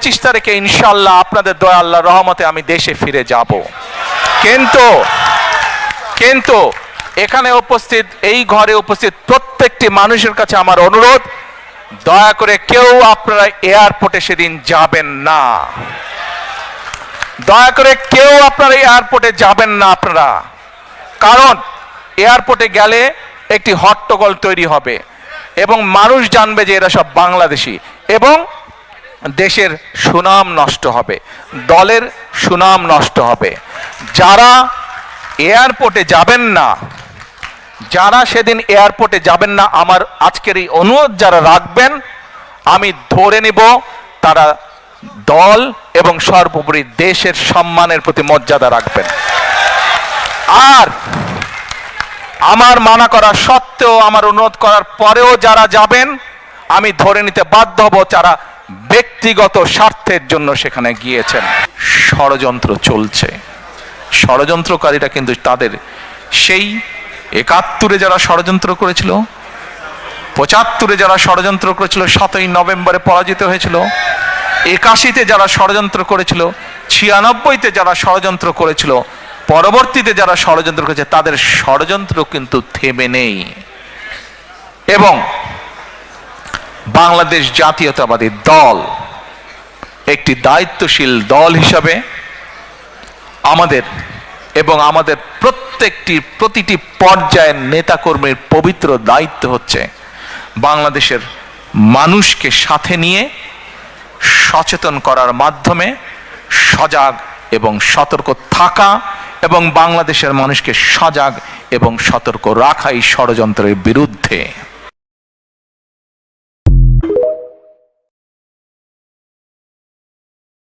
25 তারিখে ইনশাআল্লাহ আপনাদের দয়া আল্লাহর রহমতে আমি দেশে ফিরে যাব। কিন্তু এখানে উপস্থিত, এই ঘরে উপস্থিত প্রত্যেকটি মানুষের কাছে আমার অনুরোধ, দয়া করে কেউ আপনারা এয়ারপোর্টে সেদিন যাবেন না। দয়া করে কেউ আপনারা এয়ারপোর্টে যাবেন না আপনারা, কারণ এয়ারপোর্টে গেলে একটি হট্টগোল তৈরি হবে এবং মানুষ জানবে যে এরা সব বাংলাদেশি, এবং দেশের সুনাম নষ্ট হবে, দলের সুনাম নষ্ট হবে। যারা এয়ারপোর্টে যাবেন না, যারা সেদিন এয়ারপোর্টে যাবেন না, আমার আজকের এই অনুরোধ যারা রাখবেন, আমি ধরে নিব তারা দল এবং সর্বোপরি দেশের সম্মানের প্রতি মর্যাদা রাখবেন। আর আমার মানা করা সত্ত্বেও, আমার অনুরোধ করার পরেও যারা যাবেন, আমি ধরে নিতে বাধ্য হব যারা ব্যক্তিগত স্বার্থের জন্য সেখানে গিয়েছেন। ষড়যন্ত্র চলছে, ষড়যন্ত্রকারীরা কিন্তু তাদের সেই 71-এ যারা ষড়যন্ত্র করেছিল, 75-এ যারা ষড়যন্ত্র করেছিল, 7ই নভেম্বরে পরাজিত হয়েছিল, 81-তে যারা ষড়যন্ত্র করেছিল, 96-তে যারা ষড়যন্ত্র করেছিল, পরবর্তীতে যারা ষড়যন্ত্র করেছে, তাদের ষড়যন্ত্র কিন্তু থেমে নেই। এবং বাংলাদেশ জাতীয়তাবাদী দল একটি দায়িত্বশীল দল হিসাবে আমাদের এবং আমাদের প্রতিটি পর্যায়ের নেতাকর্মীর পবিত্র দায়িত্ব হচ্ছে বাংলাদেশের মানুষকে সাথে নিয়ে সচেতন করার মাধ্যমে সজাগ এবং সতর্ক থাকা, এবং বাংলাদেশের মানুষকে সজাগ এবং সতর্ক রাখাই ষড়যন্ত্রের বিরুদ্ধে।